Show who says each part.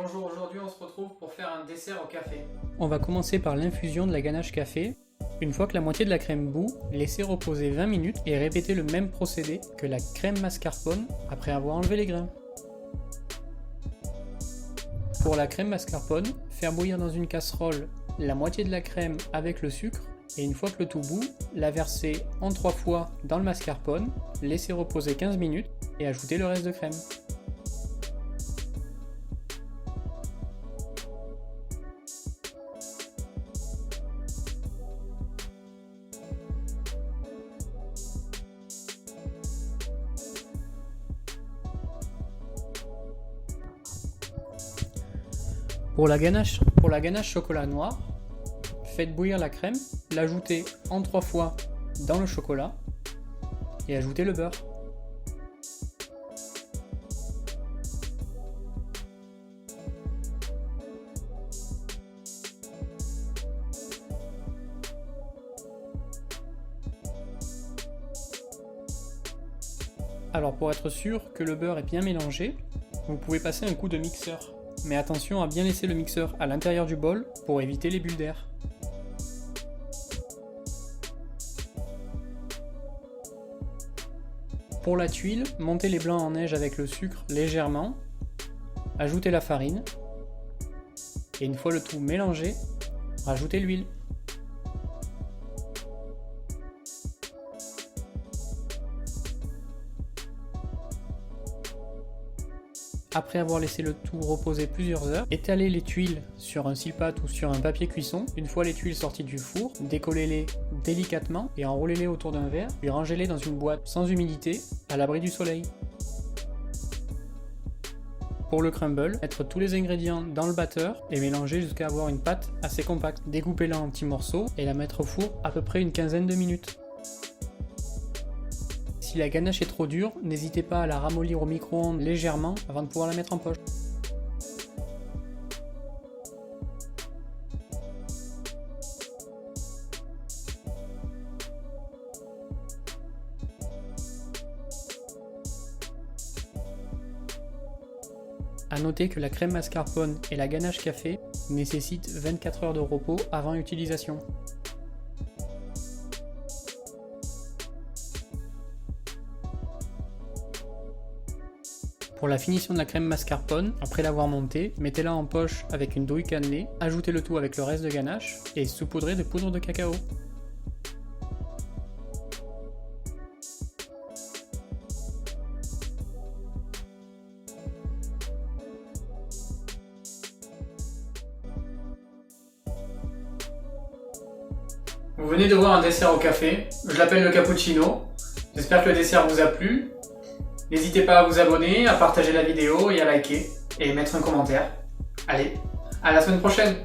Speaker 1: Bonjour, aujourd'hui on se retrouve pour faire un dessert au café.
Speaker 2: On va commencer par l'infusion de la ganache café. Une fois que la moitié de la crème bout, laissez reposer 20 minutes et répétez le même procédé que la crème mascarpone après avoir enlevé les grains. Pour la crème mascarpone, faire bouillir dans une casserole la moitié de la crème avec le sucre et une fois que le tout bout, la verser en 3 fois dans le mascarpone, laisser reposer 15 minutes et ajouter le reste de crème. Pour la ganache chocolat noir, faites bouillir la crème, l'ajoutez en 3 fois dans le chocolat et ajoutez le beurre. Alors pour être sûr que le beurre est bien mélangé, vous pouvez passer un coup de mixeur. Mais attention à bien laisser le mixeur à l'intérieur du bol pour éviter les bulles d'air. Pour la tuile, montez les blancs en neige avec le sucre légèrement, ajoutez la farine, et une fois le tout mélangé, rajoutez l'huile. Après avoir laissé le tout reposer plusieurs heures, étalez les tuiles sur un silpat ou sur un papier cuisson. Une fois les tuiles sorties du four, décollez-les délicatement et enroulez-les autour d'un verre, puis rangez-les dans une boîte sans humidité, à l'abri du soleil. Pour le crumble, mettre tous les ingrédients dans le batteur et mélanger jusqu'à avoir une pâte assez compacte. Découpez-la en petits morceaux et la mettre au four à peu près une quinzaine de minutes. Si la ganache est trop dure, n'hésitez pas à la ramollir au micro-ondes légèrement avant de pouvoir la mettre en poche. A noter que la crème mascarpone et la ganache café nécessitent 24 heures de repos avant utilisation. Pour la finition de la crème mascarpone, après l'avoir montée, mettez-la en poche avec une douille cannelée, ajoutez le tout avec le reste de ganache et saupoudrez de poudre de cacao.
Speaker 1: Vous venez de voir un dessert au café, je l'appelle le cappuccino. J'espère que le dessert vous a plu. N'hésitez pas à vous abonner, à partager la vidéo et à liker et mettre un commentaire. Allez, à la semaine prochaine!